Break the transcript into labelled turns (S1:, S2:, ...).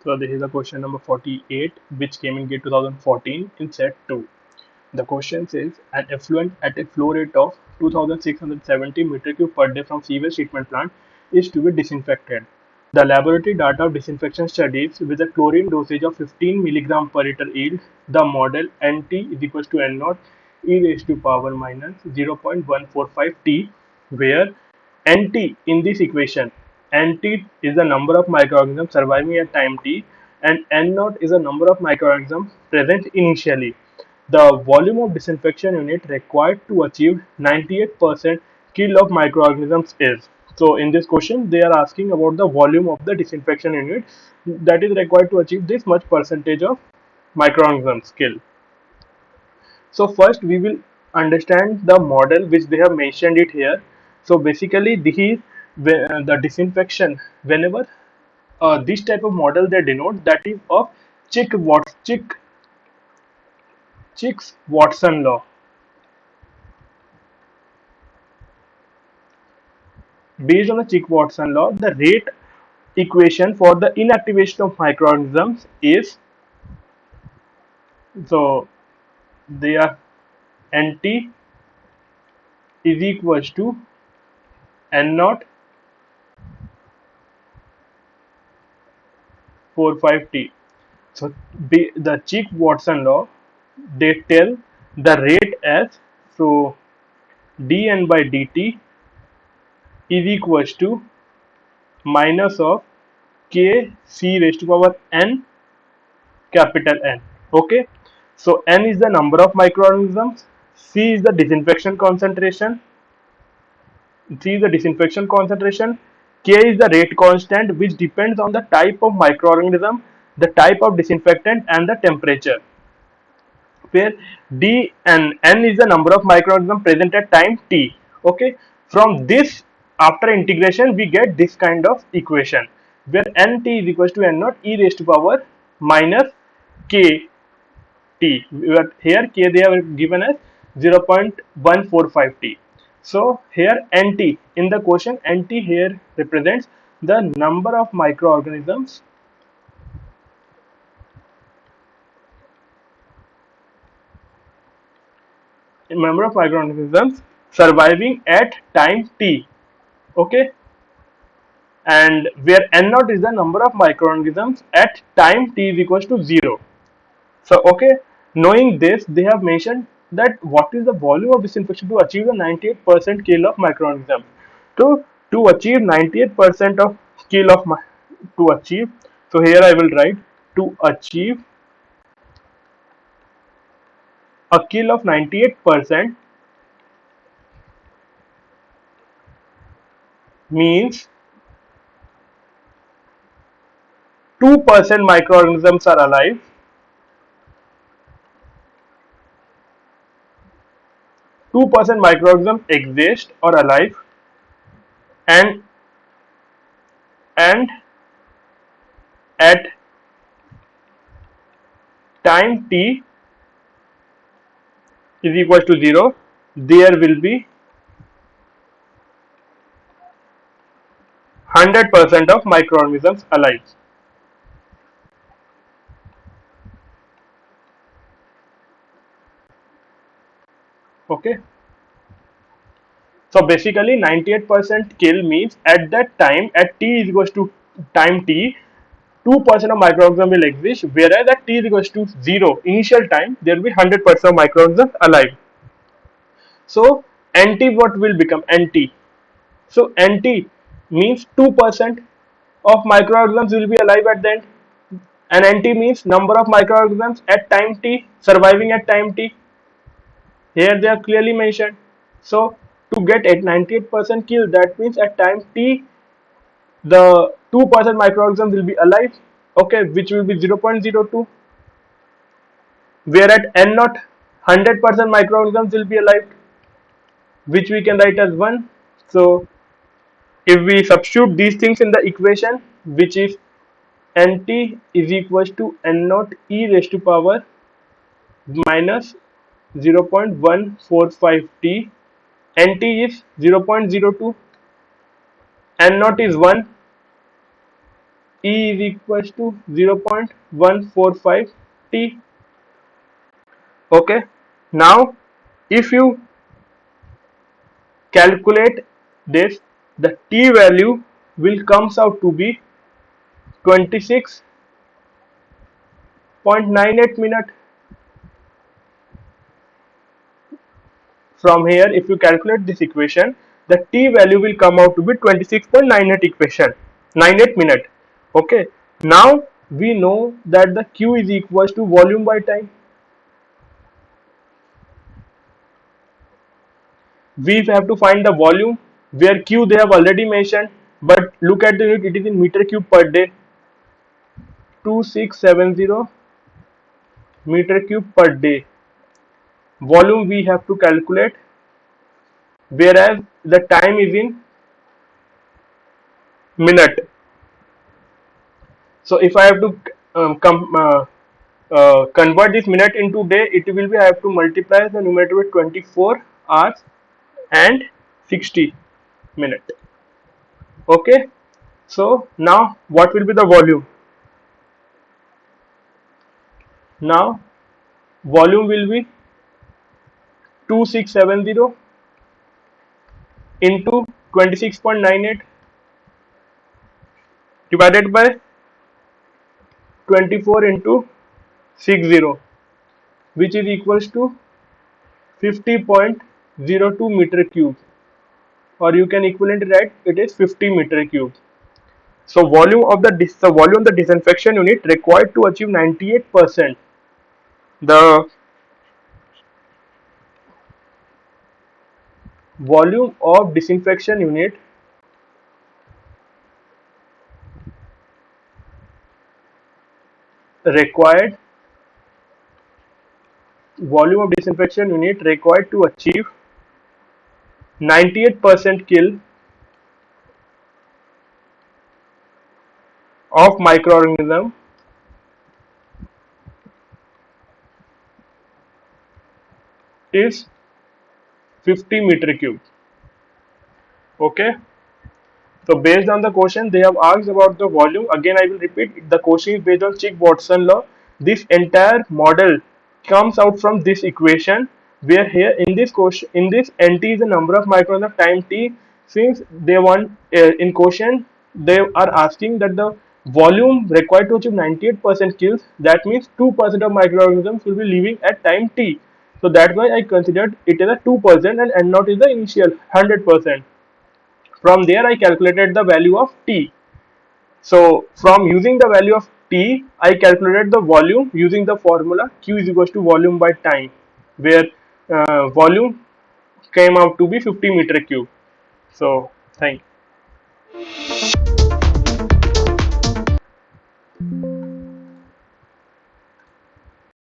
S1: So this is the question number 48, which came in GATE 2014 in set 2. The question says an effluent at a flow rate of 2670 meter cube per day from sewage treatment plant is to be disinfected. The laboratory data of disinfection studies with a chlorine dosage of 15 milligram per liter yield the model Nt is equals to N naught e raised to power minus 0.145 T, where Nt in this equation, Nt is the number of microorganisms surviving at time t, and N naught is the number of microorganisms present initially. The volume of disinfection unit required to achieve 98% kill of microorganisms is. So in this question, they are asking about the volume of the disinfection unit that is required to achieve this much percentage of microorganisms kill. So first we will understand the model which they have mentioned it here. So basically this is the disinfection whenever this type of model they denote, that is of Chick's Watson law. Based on the Chick Watson law, the rate equation for the inactivation of microorganisms is, so they are Nt is equals to N naught 45T. So the Chick Watson law, they tell the rate as, so dN by dt is equals to minus of k c raised to power n capital N. Okay, so N is the number of microorganisms, C is the disinfection concentration, K is the rate constant which depends on the type of microorganism, the type of disinfectant, and the temperature. Where D and N is the number of microorganisms present at time t. Okay, from this, after integration, we get this kind of equation where Nt is equals to N naught e raised to power minus k t. Here k they have given as 0.145 t. So here Nt in the question, Nt here represents the number of microorganisms surviving at time t. Okay, and where N naught is the number of microorganisms at time t is equals to 0. So okay, knowing this, they have mentioned that what is the volume of disinfection to achieve the 98% kill of microorganisms. To achieve 98% of kill of to achieve, so here I will write, to achieve a kill of 98% means 2% microorganisms are alive, 2% microorganisms exist or alive, and and at time t is equal to 0, there will be 100% of microorganisms alive. Okay, so basically 98% kill means at that time, at t is equals to time t, 2% of microorganisms will exist, whereas at t is equals to 0 initial time, there will be 100% of microorganisms alive. So Nt what will become Nt? So Nt means 2% of microorganisms will be alive at the end, and Nt means number of microorganisms at time t surviving at time t. Here they are clearly mentioned. So to get at 98% kill, that means at time t the 2% microorganisms will be alive, okay, which will be 0.02, where at n naught 100% microorganisms will be alive, which we can write as 1. So if we substitute these things in the equation, which is Nt is equals to N naught e raised to power minus 0.145 t, Nt is 0.02, N naught is 1, E is equals to 0.145 T. Okay. Now, if you calculate this, the T value will comes out to be 26.98 minute. From here, if you calculate this equation, the T value will come out to be 26.98 equation 98 minute. Okay. Now we know that the Q is equals to volume by time. We have to find the volume, where Q they have already mentioned, but look at the unit, it is in meter cube per day. 2670 meter cube per day. Volume we have to calculate, whereas the time is in minute. So if I have to convert this minute into day, it will be, I have to multiply the numerator with 24 hours and 60 minute. Okay. So now what will be the volume? Now volume will be 2670 into 26.98 divided by 24 into 60, which is equals to 50.02 meter cube, or you can equivalent write it is 50 meter cube. So volume of the disinfection unit required to achieve 98%. The volume of disinfection unit required to achieve 98% kill of microorganism is 50 meter cube. Okay. So based on the question, they have asked about the volume. Again, I will repeat, the question is based on Chick-Watson law. This entire model comes out from this equation, where here in this question, in this NT is the number of microns of time t. Since they want in question, they are asking that the volume required to achieve 98% kills. That means 2% of microorganisms will be living at time t. So that's why I considered it as a 2% and N naught is the initial 100%. From there, I calculated the value of T. So from using the value of T, I calculated the volume using the formula Q is equals to volume by time, where volume came out to be 50 meter cube. So thank you.